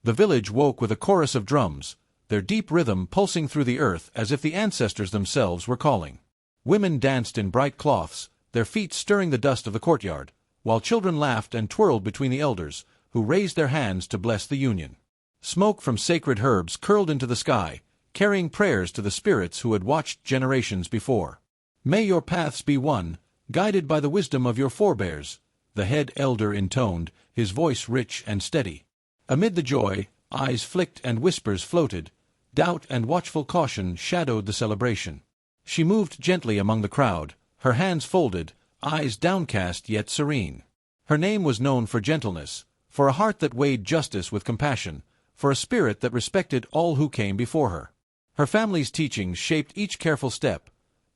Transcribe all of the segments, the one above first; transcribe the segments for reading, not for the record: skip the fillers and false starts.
The village woke with a chorus of drums, their deep rhythm pulsing through the earth as if the ancestors themselves were calling. Women danced in bright cloths, their feet stirring the dust of the courtyard, while children laughed and twirled between the elders, who raised their hands to bless the union. Smoke from sacred herbs curled into the sky, carrying prayers to the spirits who had watched generations before. "May your paths be one, guided by the wisdom of your forebears," the head elder intoned, his voice rich and steady. Amid the joy, eyes flicked and whispers floated. Doubt and watchful caution shadowed the celebration. She moved gently among the crowd, her hands folded, eyes downcast yet serene. Her name was known for gentleness, for a heart that weighed justice with compassion, for a spirit that respected all who came before her. Her family's teachings shaped each careful step: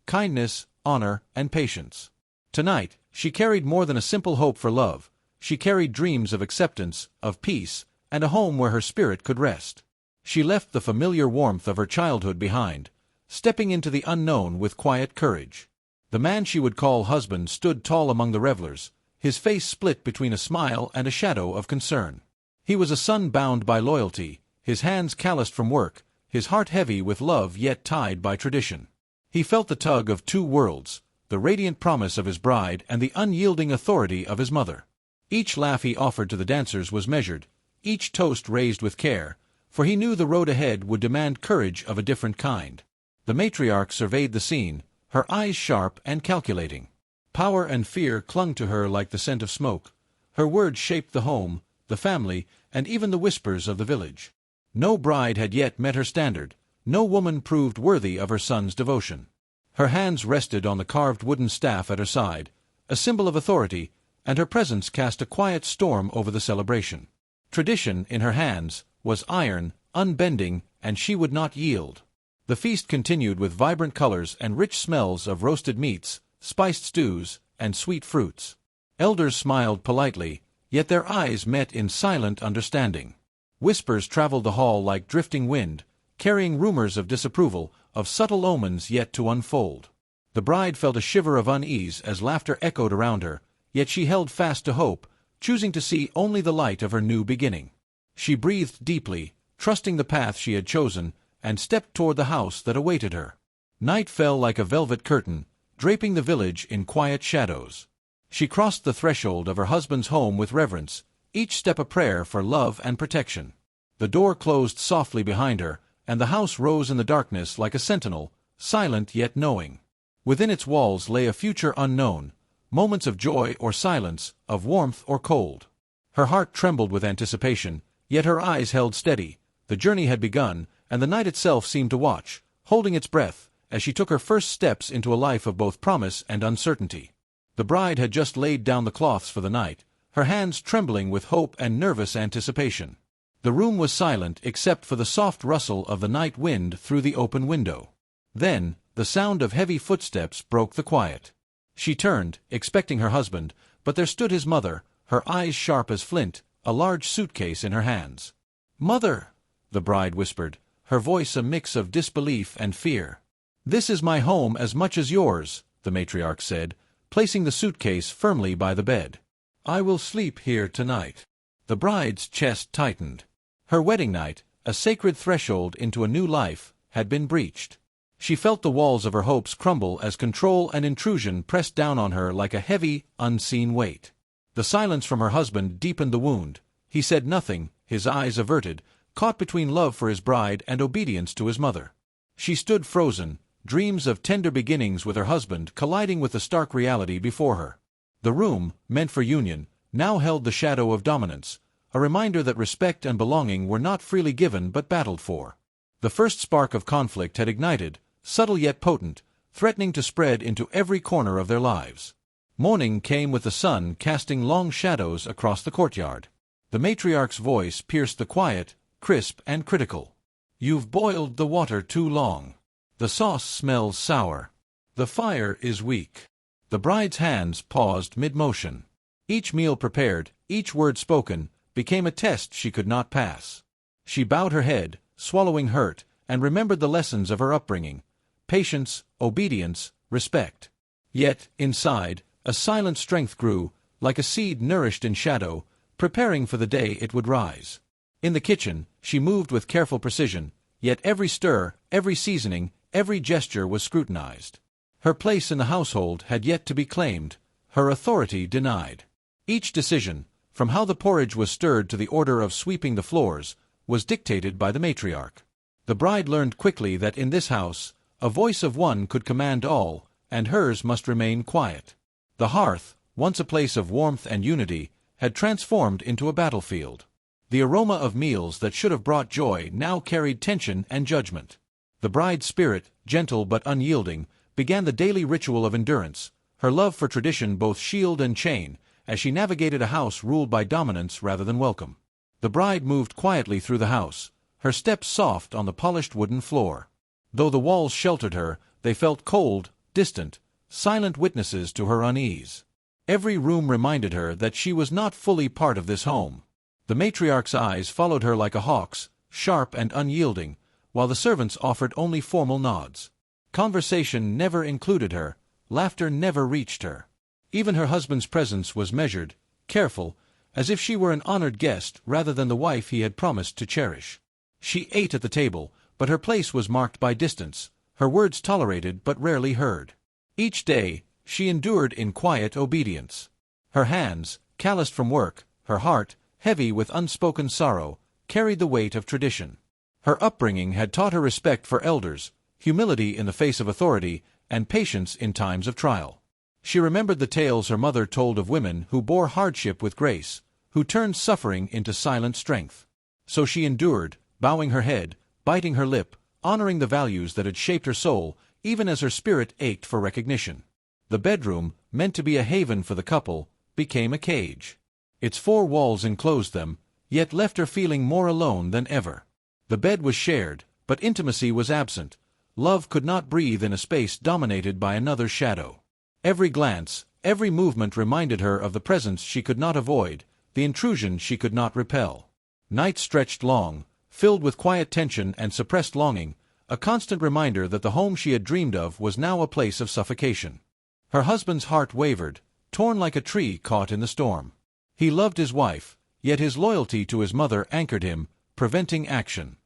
kindness, honor, and patience. Tonight, she carried more than a simple hope for love. She carried dreams of acceptance, of peace, and a home where her spirit could rest. She left the familiar warmth of her childhood behind, stepping into the unknown with quiet courage. The man she would call husband stood tall among the revelers, his face split between a smile and a shadow of concern. He was a son bound by loyalty, his hands calloused from work, his heart heavy with love yet tied by tradition. He felt the tug of two worlds, the radiant promise of his bride and the unyielding authority of his mother. Each laugh he offered to the dancers was measured, each toast raised with care, for he knew the road ahead would demand courage of a different kind. The matriarch surveyed the scene, her eyes sharp and calculating. Power and fear clung to her like the scent of smoke. Her words shaped the home, the family, and even the whispers of the village. No bride had yet met her standard, no woman proved worthy of her son's devotion. Her hands rested on the carved wooden staff at her side, a symbol of authority, and her presence cast a quiet storm over the celebration. Tradition, in her hands, was iron, unbending, and she would not yield. The feast continued with vibrant colors and rich smells of roasted meats, spiced stews, and sweet fruits. Elders smiled politely, yet their eyes met in silent understanding. Whispers traveled the hall like drifting wind, carrying rumors of disapproval, of subtle omens yet to unfold. The bride felt a shiver of unease as laughter echoed around her, yet she held fast to hope, choosing to see only the light of her new beginning. She breathed deeply, trusting the path she had chosen, and stepped toward the house that awaited her. Night fell like a velvet curtain, draping the village in quiet shadows. She crossed the threshold of her husband's home with reverence, each step a prayer for love and protection. The door closed softly behind her, and the house rose in the darkness like a sentinel, silent yet knowing. Within its walls lay a future unknown, moments of joy or silence, of warmth or cold. Her heart trembled with anticipation, yet her eyes held steady. The journey had begun, and the night itself seemed to watch, holding its breath, as she took her first steps into a life of both promise and uncertainty. The bride had just laid down the cloths for the night, her hands trembling with hope and nervous anticipation. The room was silent except for the soft rustle of the night wind through the open window. Then, the sound of heavy footsteps broke the quiet. She turned, expecting her husband, but there stood his mother, her eyes sharp as flint, a large suitcase in her hands. "Mother," the bride whispered, her voice a mix of disbelief and fear. "This is my home as much as yours," the matriarch said, placing the suitcase firmly by the bed. "I will sleep here tonight." The bride's chest tightened. Her wedding night, a sacred threshold into a new life, had been breached. She felt the walls of her hopes crumble as control and intrusion pressed down on her like a heavy, unseen weight. The silence from her husband deepened the wound. He said nothing, his eyes averted, caught between love for his bride and obedience to his mother. She stood frozen, dreams of tender beginnings with her husband colliding with the stark reality before her. The room, meant for union, now held the shadow of dominance, a reminder that respect and belonging were not freely given but battled for. The first spark of conflict had ignited, subtle yet potent, threatening to spread into every corner of their lives. Morning came with the sun casting long shadows across the courtyard. The matriarch's voice pierced the quiet, crisp and critical. "You've boiled the water too long. The sauce smells sour. The fire is weak." The bride's hands paused mid-motion. Each meal prepared, each word spoken, became a test she could not pass. She bowed her head, swallowing hurt, and remembered the lessons of her upbringing: patience, obedience, respect. Yet, inside, a silent strength grew, like a seed nourished in shadow, preparing for the day it would rise. In the kitchen, she moved with careful precision, yet every stir, every seasoning, every gesture was scrutinized. Her place in the household had yet to be claimed, her authority denied. Each decision, from how the porridge was stirred to the order of sweeping the floors, was dictated by the matriarch. The bride learned quickly that in this house, a voice of one could command all, and hers must remain quiet. The hearth, once a place of warmth and unity, had transformed into a battlefield. The aroma of meals that should have brought joy now carried tension and judgment. The bride's spirit, gentle but unyielding, began the daily ritual of endurance, her love for tradition both shield and chain, as she navigated a house ruled by dominance rather than welcome. The bride moved quietly through the house, her steps soft on the polished wooden floor. Though the walls sheltered her, they felt cold, distant, silent witnesses to her unease. Every room reminded her that she was not fully part of this home. The matriarch's eyes followed her like a hawk's, sharp and unyielding, while the servants offered only formal nods. Conversation never included her, laughter never reached her. Even her husband's presence was measured, careful, as if she were an honored guest rather than the wife he had promised to cherish. She ate at the table, but her place was marked by distance, her words tolerated but rarely heard. Each day, she endured in quiet obedience. Her hands, calloused from work, her heart, heavy with unspoken sorrow, carried the weight of tradition. Her upbringing had taught her respect for elders, humility in the face of authority, and patience in times of trial. She remembered the tales her mother told of women who bore hardship with grace, who turned suffering into silent strength. So she endured, bowing her head, biting her lip, honoring the values that had shaped her soul, even as her spirit ached for recognition. The bedroom, meant to be a haven for the couple, became a cage. Its four walls enclosed them, yet left her feeling more alone than ever. The bed was shared, but intimacy was absent. Love could not breathe in a space dominated by another's shadow. Every glance, every movement reminded her of the presence she could not avoid, the intrusion she could not repel. Nights stretched long, filled with quiet tension and suppressed longing, a constant reminder that the home she had dreamed of was now a place of suffocation. Her husband's heart wavered, torn like a tree caught in the storm. He loved his wife, yet his loyalty to his mother anchored him, preventing action.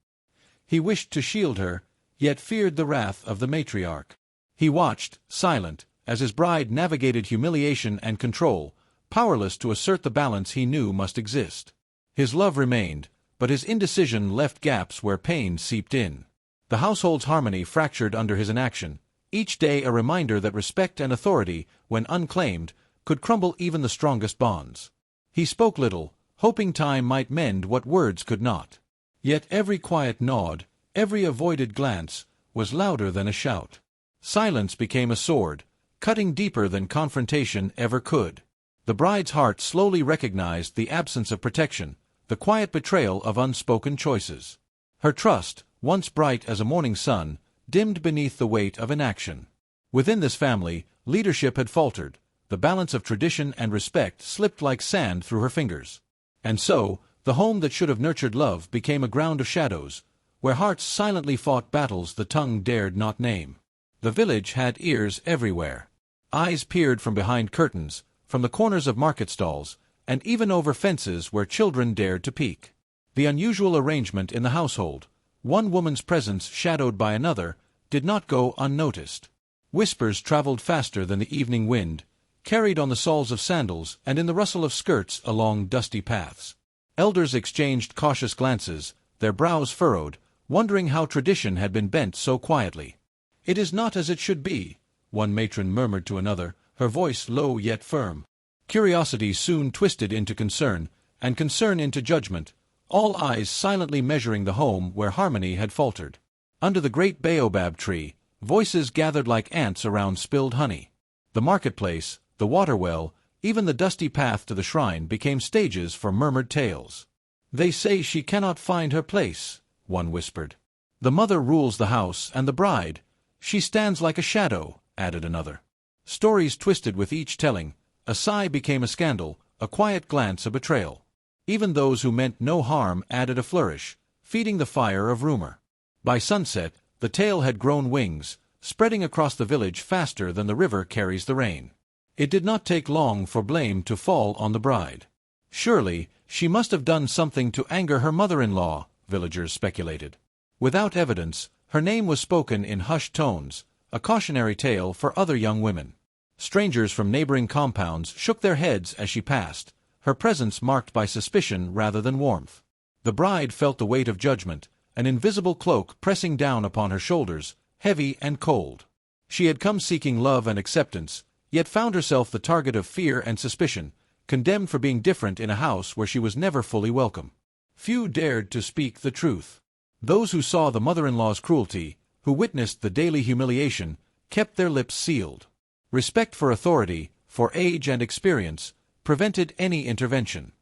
He wished to shield her, yet feared the wrath of the matriarch. He watched, silent, as his bride navigated humiliation and control, powerless to assert the balance he knew must exist. His love remained, but his indecision left gaps where pain seeped in. The household's harmony fractured under his inaction, each day a reminder that respect and authority, when unclaimed, could crumble even the strongest bonds. He spoke little, hoping time might mend what words could not. Yet every quiet nod, every avoided glance, was louder than a shout. Silence became a sword, cutting deeper than confrontation ever could. The bride's heart slowly recognized the absence of protection, the quiet betrayal of unspoken choices. Her trust, once bright as a morning sun, dimmed beneath the weight of inaction. Within this family, leadership had faltered, the balance of tradition and respect slipped like sand through her fingers. And so, the home that should have nurtured love became a ground of shadows, where hearts silently fought battles the tongue dared not name. The village had ears everywhere. Eyes peered from behind curtains, from the corners of market stalls, and even over fences where children dared to peek. The unusual arrangement in the household, one woman's presence shadowed by another, did not go unnoticed. Whispers traveled faster than the evening wind, carried on the soles of sandals and in the rustle of skirts along dusty paths. Elders exchanged cautious glances, their brows furrowed, wondering how tradition had been bent so quietly. "It is not as it should be," one matron murmured to another, her voice low yet firm. Curiosity soon twisted into concern, and concern into judgment, all eyes silently measuring the home where harmony had faltered. Under the great baobab tree, voices gathered like ants around spilled honey. The marketplace, the water well, even the dusty path to the shrine became stages for murmured tales. "They say she cannot find her place," one whispered. "The mother rules the house and the bride. She stands like a shadow," added another. Stories twisted with each telling, a sigh became a scandal, a quiet glance a betrayal. Even those who meant no harm added a flourish, feeding the fire of rumor. By sunset, the tale had grown wings, spreading across the village faster than the river carries the rain. It did not take long for blame to fall on the bride. Surely, she must have done something to anger her mother-in-law, villagers speculated. Without evidence, her name was spoken in hushed tones, a cautionary tale for other young women. Strangers from neighboring compounds shook their heads as she passed, her presence marked by suspicion rather than warmth. The bride felt the weight of judgment, an invisible cloak pressing down upon her shoulders, heavy and cold. She had come seeking love and acceptance, yet found herself the target of fear and suspicion, condemned for being different in a house where she was never fully welcome. Few dared to speak the truth. Those who saw the mother-in-law's cruelty, who witnessed the daily humiliation, kept their lips sealed. Respect for authority, for age and experience, prevented any intervention.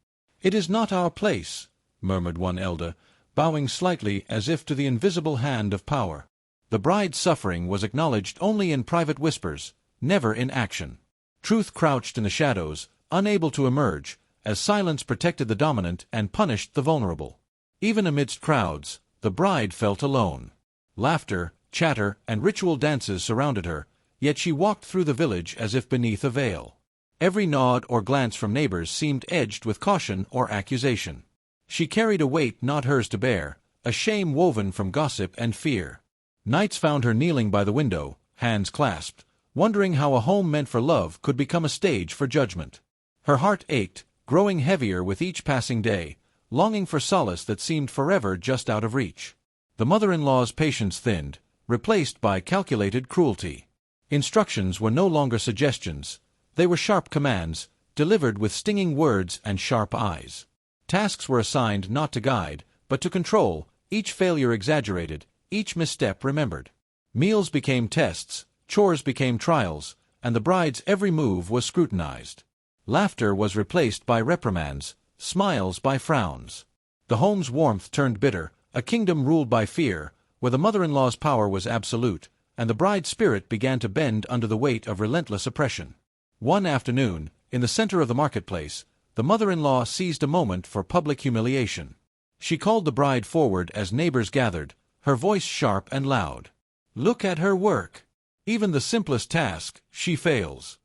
"It is not our place," murmured one elder, bowing slightly as if to the invisible hand of power. The bride's suffering was acknowledged only in private whispers, never in action. Truth crouched in the shadows, unable to emerge, as silence protected the dominant and punished the vulnerable. Even amidst crowds, the bride felt alone. Laughter, chatter, and ritual dances surrounded her, yet she walked through the village as if beneath a veil. Every nod or glance from neighbors seemed edged with caution or accusation. She carried a weight not hers to bear, a shame woven from gossip and fear. Nights found her kneeling by the window, hands clasped, wondering how a home meant for love could become a stage for judgment. Her heart ached, growing heavier with each passing day, longing for solace that seemed forever just out of reach. The mother-in-law's patience thinned, replaced by calculated cruelty. Instructions were no longer suggestions. They were sharp commands, delivered with stinging words and sharp eyes. Tasks were assigned not to guide, but to control, each failure exaggerated, each misstep remembered. Meals became tests, chores became trials, and the bride's every move was scrutinized. Laughter was replaced by reprimands, smiles by frowns. The home's warmth turned bitter, a kingdom ruled by fear, where the mother-in-law's power was absolute, and the bride's spirit began to bend under the weight of relentless oppression. One afternoon, in the center of the marketplace, the mother-in-law seized a moment for public humiliation. She called the bride forward as neighbors gathered, her voice sharp and loud. "Look at her work. Even the simplest task, she fails."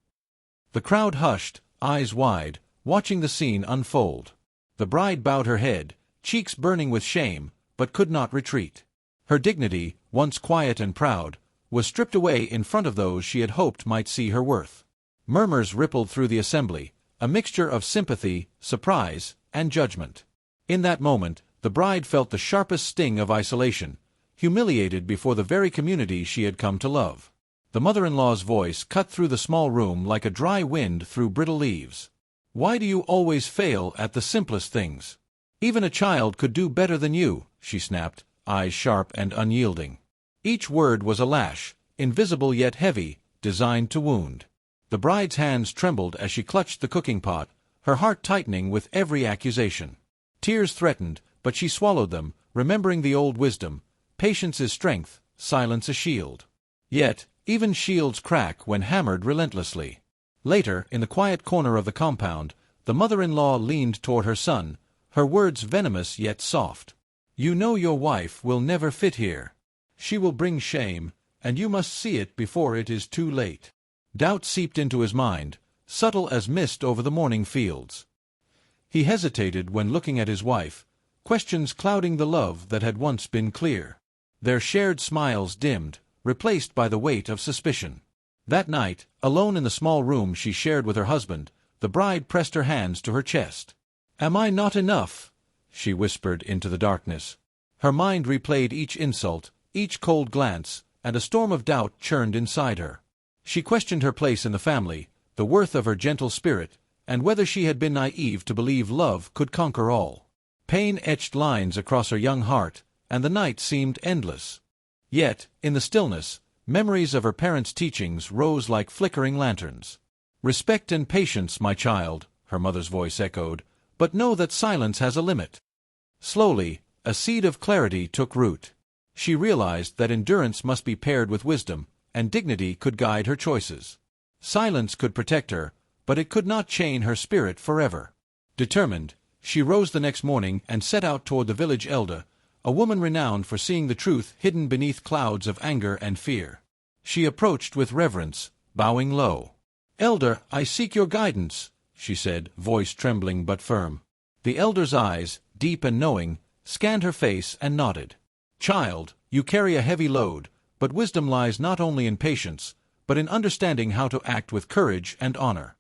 The crowd hushed, eyes wide, watching the scene unfold. The bride bowed her head, cheeks burning with shame, but could not retreat. Her dignity, once quiet and proud, was stripped away in front of those she had hoped might see her worth. Murmurs rippled through the assembly, a mixture of sympathy, surprise, and judgment. In that moment, the bride felt the sharpest sting of isolation, humiliated before the very community she had come to love. The mother-in-law's voice cut through the small room like a dry wind through brittle leaves. "Why do you always fail at the simplest things? Even a child could do better than you," she snapped, eyes sharp and unyielding. Each word was a lash, invisible yet heavy, designed to wound. The bride's hands trembled as she clutched the cooking pot, her heart tightening with every accusation. Tears threatened, but she swallowed them, remembering the old wisdom: patience is strength, silence a shield. Yet, even shields crack when hammered relentlessly. Later, in the quiet corner of the compound, the mother-in-law leaned toward her son, her words venomous yet soft. "You know your wife will never fit here. She will bring shame, and you must see it before it is too late." Doubt seeped into his mind, subtle as mist over the morning fields. He hesitated when looking at his wife, questions clouding the love that had once been clear. Their shared smiles dimmed, replaced by the weight of suspicion. That night, alone in the small room she shared with her husband, the bride pressed her hands to her chest. "Am I not enough?" she whispered into the darkness. Her mind replayed each insult, each cold glance, and a storm of doubt churned inside her. She questioned her place in the family, the worth of her gentle spirit, and whether she had been naive to believe love could conquer all. Pain etched lines across her young heart, and the night seemed endless. Yet, in the stillness, memories of her parents' teachings rose like flickering lanterns. "Respect and patience, my child," her mother's voice echoed, "but know that silence has a limit." Slowly, a seed of clarity took root. She realized that endurance must be paired with wisdom, and dignity could guide her choices. Silence could protect her, but it could not chain her spirit forever. Determined, she rose the next morning and set out toward the village elder, a woman renowned for seeing the truth hidden beneath clouds of anger and fear. She approached with reverence, bowing low. "Elder, I seek your guidance," she said, voice trembling but firm. The elder's eyes, deep and knowing, scanned her face and nodded. "Child, you carry a heavy load, but wisdom lies not only in patience, but in understanding how to act with courage and honor."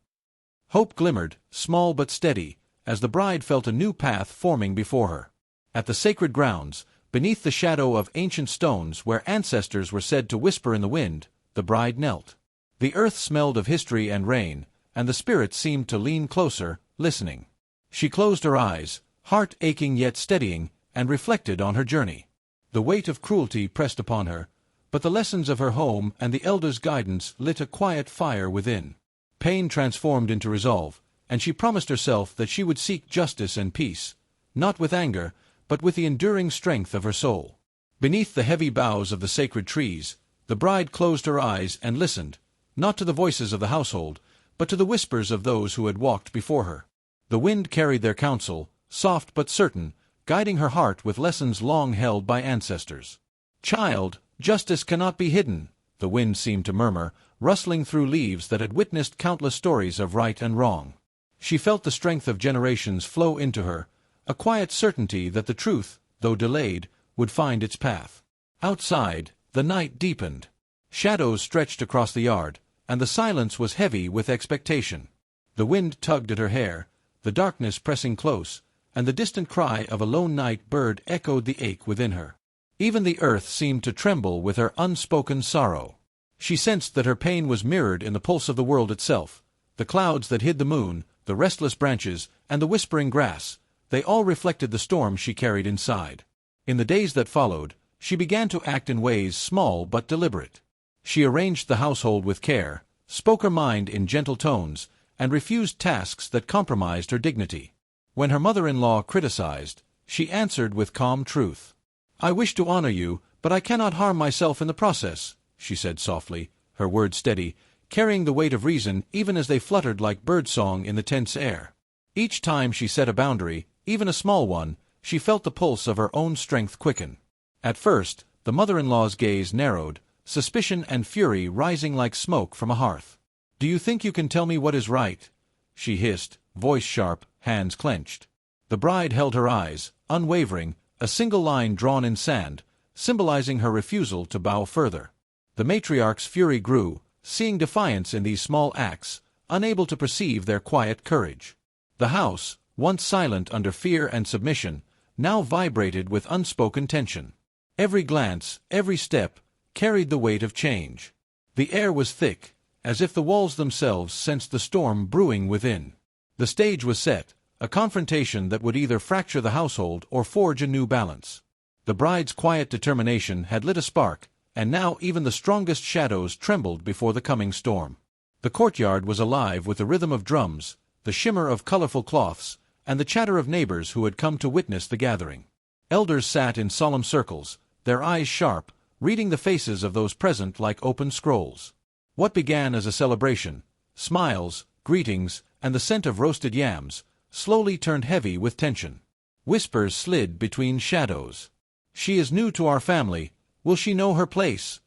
Hope glimmered, small but steady, as the bride felt a new path forming before her. At the sacred grounds, beneath the shadow of ancient stones where ancestors were said to whisper in the wind, the bride knelt. The earth smelled of history and rain, and the spirits seemed to lean closer, listening. She closed her eyes, heart aching yet steadying, and reflected on her journey. The weight of cruelty pressed upon her, but the lessons of her home and the elder's guidance lit a quiet fire within. Pain transformed into resolve, and she promised herself that she would seek justice and peace, not with anger, but with the enduring strength of her soul. Beneath the heavy boughs of the sacred trees, the bride closed her eyes and listened, not to the voices of the household, but to the whispers of those who had walked before her. The wind carried their counsel, soft but certain, guiding her heart with lessons long held by ancestors. "Child, justice cannot be hidden," the wind seemed to murmur, rustling through leaves that had witnessed countless stories of right and wrong. She felt the strength of generations flow into her, a quiet certainty that the truth, though delayed, would find its path. Outside, the night deepened. Shadows stretched across the yard, and the silence was heavy with expectation. The wind tugged at her hair, the darkness pressing close, and the distant cry of a lone night bird echoed the ache within her. Even the earth seemed to tremble with her unspoken sorrow. She sensed that her pain was mirrored in the pulse of the world itself. The clouds that hid the moon, the restless branches, and the whispering grass, they all reflected the storm she carried inside. In the days that followed, she began to act in ways small but deliberate. She arranged the household with care, spoke her mind in gentle tones, and refused tasks that compromised her dignity. When her mother-in-law criticized, she answered with calm truth. "I wish to honor you, but I cannot harm myself in the process," she said softly, her words steady, carrying the weight of reason even as they fluttered like birdsong in the tense air. Each time she set a boundary, even a small one, she felt the pulse of her own strength quicken. At first, the mother-in-law's gaze narrowed, suspicion and fury rising like smoke from a hearth. "Do you think you can tell me what is right?" she hissed, voice sharp, hands clenched. The bride held her eyes, unwavering, a single line drawn in sand, symbolizing her refusal to bow further. The matriarch's fury grew, seeing defiance in these small acts, unable to perceive their quiet courage. The house, once silent under fear and submission, now vibrated with unspoken tension. Every glance, every step, carried the weight of change. The air was thick, as if the walls themselves sensed the storm brewing within. The stage was set, a confrontation that would either fracture the household or forge a new balance. The bride's quiet determination had lit a spark, and now even the strongest shadows trembled before the coming storm. The courtyard was alive with the rhythm of drums, the shimmer of colorful cloths, and the chatter of neighbors who had come to witness the gathering. Elders sat in solemn circles, their eyes sharp, reading the faces of those present like open scrolls. What began as a celebration, smiles, greetings, and the scent of roasted yams, slowly turned heavy with tension. Whispers slid between shadows. "She is new to our family. Will she know her place?"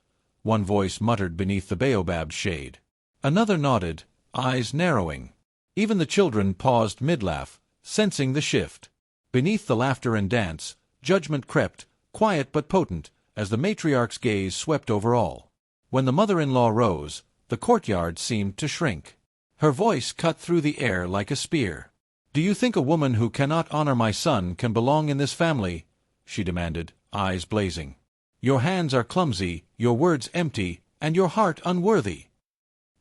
one voice muttered beneath the baobab's shade. Another nodded, eyes narrowing. Even the children paused mid-laugh, sensing the shift. Beneath the laughter and dance, judgment crept, quiet but potent, as the matriarch's gaze swept over all. When the mother-in-law rose, the courtyard seemed to shrink. Her voice cut through the air like a spear. "Do you think a woman who cannot honor my son can belong in this family?" she demanded, eyes blazing. "Your hands are clumsy, your words empty, and your heart unworthy."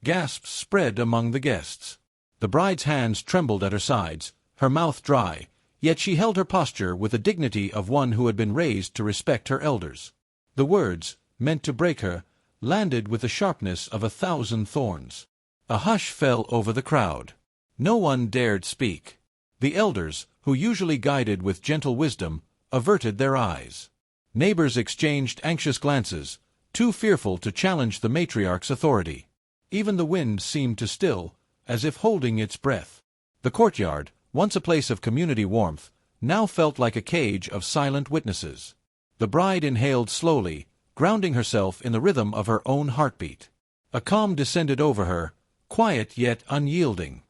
Gasps spread among the guests. The bride's hands trembled at her sides, her mouth dry, yet she held her posture with the dignity of one who had been raised to respect her elders. The words, meant to break her, landed with the sharpness of 1,000 thorns. A hush fell over the crowd. No one dared speak. The elders, who usually guided with gentle wisdom, averted their eyes. Neighbors exchanged anxious glances, too fearful to challenge the matriarch's authority. Even the wind seemed to still, as if holding its breath. The courtyard, once a place of community warmth, now felt like a cage of silent witnesses. The bride inhaled slowly, grounding herself in the rhythm of her own heartbeat. A calm descended over her, quiet yet unyielding.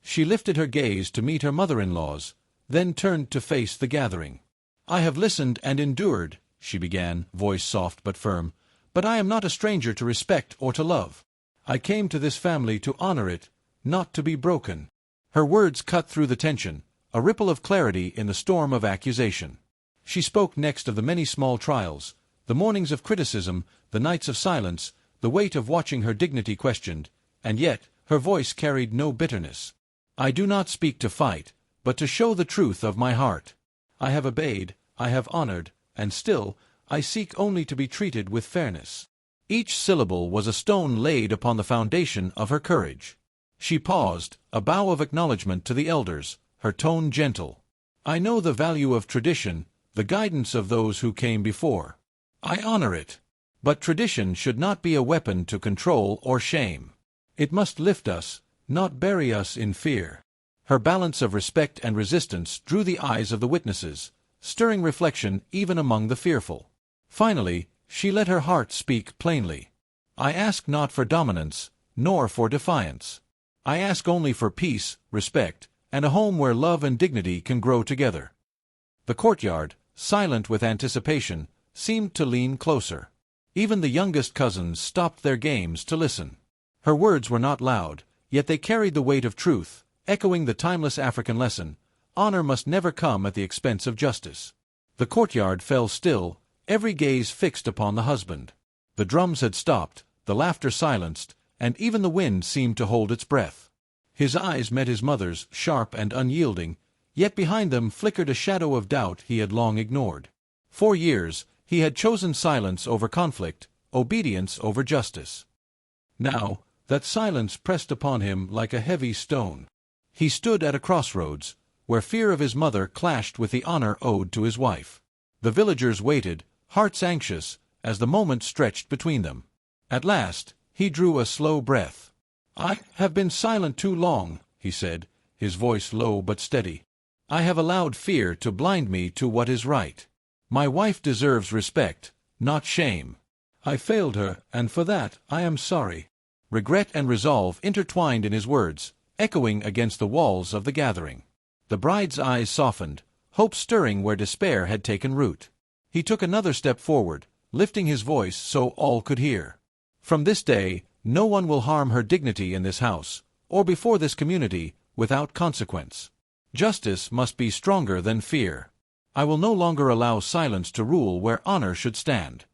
She lifted her gaze to meet her mother-in-law's, then turned to face the gathering. "I have listened and endured," she began, voice soft but firm, "but I am not a stranger to respect or to love. I came to this family to honor it, not to be broken." Her words cut through the tension, a ripple of clarity in the storm of accusation. She spoke next of the many small trials, the mornings of criticism, the nights of silence, the weight of watching her dignity questioned, and yet her voice carried no bitterness. "I do not speak to fight, but to show the truth of my heart. I have obeyed, I have honored, and still, I seek only to be treated with fairness." Each syllable was a stone laid upon the foundation of her courage. She paused, a bow of acknowledgment to the elders, her tone gentle. "I know the value of tradition, the guidance of those who came before. I honor it. But tradition should not be a weapon to control or shame. It must lift us, not bury us in fear." Her balance of respect and resistance drew the eyes of the witnesses, stirring reflection even among the fearful. Finally, she let her heart speak plainly. "I ask not for dominance, nor for defiance. I ask only for peace, respect, and a home where love and dignity can grow together." The courtyard, silent with anticipation, seemed to lean closer. Even the youngest cousins stopped their games to listen. Her words were not loud, yet they carried the weight of truth, echoing the timeless African lesson: honor must never come at the expense of justice. The courtyard fell still, every gaze fixed upon the husband. The drums had stopped, the laughter silenced, and even the wind seemed to hold its breath. His eyes met his mother's, sharp and unyielding, yet behind them flickered a shadow of doubt he had long ignored. For years, he had chosen silence over conflict, obedience over justice. Now, that silence pressed upon him like a heavy stone. He stood at a crossroads, where fear of his mother clashed with the honor owed to his wife. The villagers waited, hearts anxious, as the moment stretched between them. At last, he drew a slow breath. "I have been silent too long," he said, his voice low but steady. "I have allowed fear to blind me to what is right. My wife deserves respect, not shame. I failed her, and for that I am sorry." Regret and resolve intertwined in his words, echoing against the walls of the gathering. The bride's eyes softened, hope stirring where despair had taken root. He took another step forward, lifting his voice so all could hear. "From this day, no one will harm her dignity in this house, or before this community, without consequence. Justice must be stronger than fear. I will no longer allow silence to rule where honor should stand."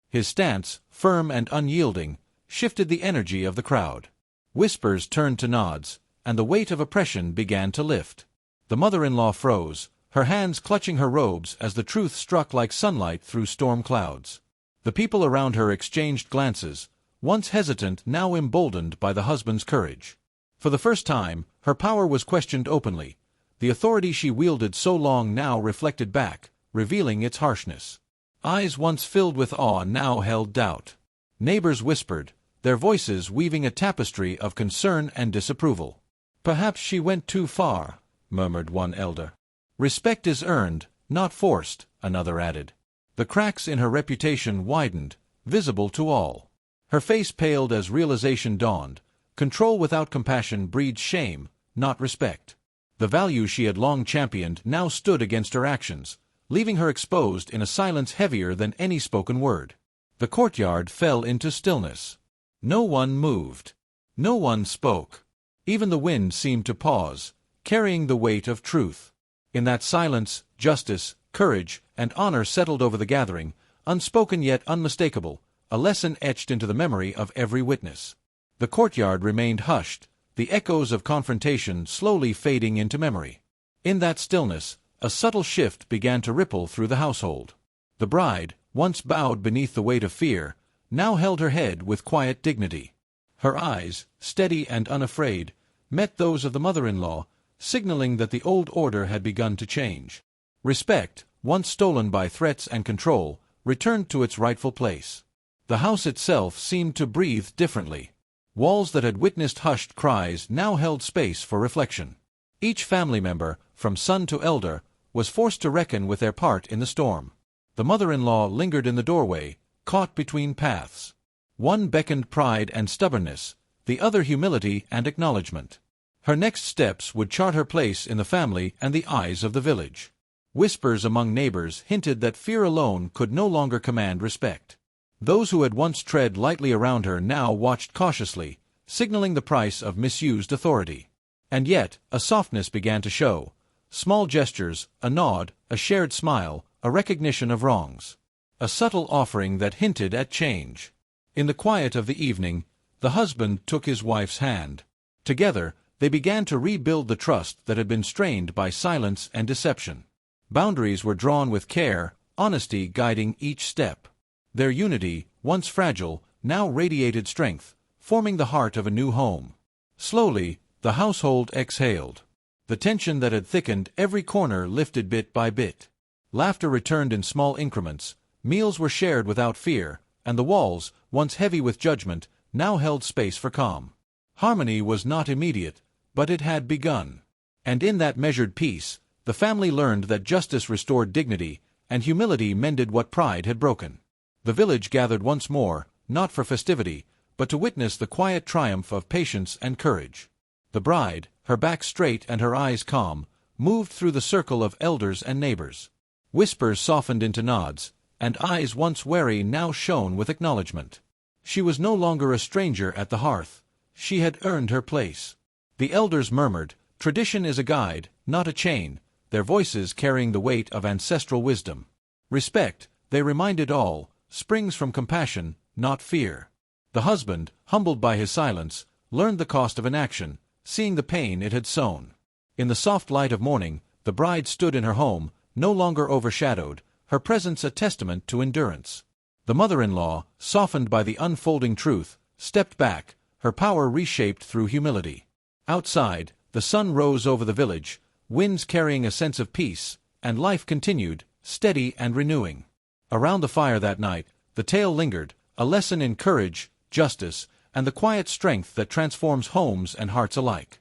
His stance, firm and unyielding, shifted the energy of the crowd. Whispers turned to nods, and the weight of oppression began to lift. The mother-in-law froze, her hands clutching her robes as the truth struck like sunlight through storm clouds. The people around her exchanged glances, once hesitant, now emboldened by the husband's courage. For the first time, her power was questioned openly. The authority she wielded so long now reflected back, revealing its harshness. Eyes once filled with awe now held doubt. Neighbors whispered, their voices weaving a tapestry of concern and disapproval. "Perhaps she went too far," murmured one elder. "Respect is earned, not forced," another added. The cracks in her reputation widened, visible to all. Her face paled as realization dawned. Control without compassion breeds shame, not respect. The value she had long championed now stood against her actions, leaving her exposed in a silence heavier than any spoken word. The courtyard fell into stillness. No one moved. No one spoke. Even the wind seemed to pause, carrying the weight of truth. In that silence, justice, courage, and honor settled over the gathering, unspoken yet unmistakable, a lesson etched into the memory of every witness. The courtyard remained hushed, the echoes of confrontation slowly fading into memory. In that stillness, a subtle shift began to ripple through the household. The bride, once bowed beneath the weight of fear, now held her head with quiet dignity. Her eyes, steady and unafraid, met those of the mother-in-law, signaling that the old order had begun to change. Respect, once stolen by threats and control, returned to its rightful place. The house itself seemed to breathe differently. Walls that had witnessed hushed cries now held space for reflection. Each family member, from son to elder, was forced to reckon with their part in the storm. The mother-in-law lingered in the doorway, caught between paths. One beckoned pride and stubbornness, the other humility and acknowledgment. Her next steps would chart her place in the family and the eyes of the village. Whispers among neighbors hinted that fear alone could no longer command respect. Those who had once tread lightly around her now watched cautiously, signaling the price of misused authority. And yet, a softness began to show. Small gestures, a nod, a shared smile, a recognition of wrongs. A subtle offering that hinted at change. In the quiet of the evening, the husband took his wife's hand. Together, they began to rebuild the trust that had been strained by silence and deception. Boundaries were drawn with care, honesty guiding each step. Their unity, once fragile, now radiated strength, forming the heart of a new home. Slowly, the household exhaled. The tension that had thickened every corner lifted bit by bit. Laughter returned in small increments, meals were shared without fear, and the walls, once heavy with judgment, now held space for calm. Harmony was not immediate, but it had begun. And in that measured peace, the family learned that justice restored dignity, and humility mended what pride had broken. The village gathered once more, not for festivity, but to witness the quiet triumph of patience and courage. The bride, her back straight and her eyes calm, moved through the circle of elders and neighbors. Whispers softened into nods, and eyes once wary now shone with acknowledgment. She was no longer a stranger at the hearth. She had earned her place. The elders murmured, "Tradition is a guide, not a chain," their voices carrying the weight of ancestral wisdom. Respect, they reminded all, springs from compassion, not fear. The husband, humbled by his silence, learned the cost of inaction, seeing the pain it had sown. In the soft light of morning, the bride stood in her home, no longer overshadowed, her presence a testament to endurance. The mother-in-law, softened by the unfolding truth, stepped back, her power reshaped through humility. Outside, the sun rose over the village, winds carrying a sense of peace, and life continued, steady and renewing. Around the fire that night, the tale lingered, a lesson in courage, justice, and the quiet strength that transforms homes and hearts alike.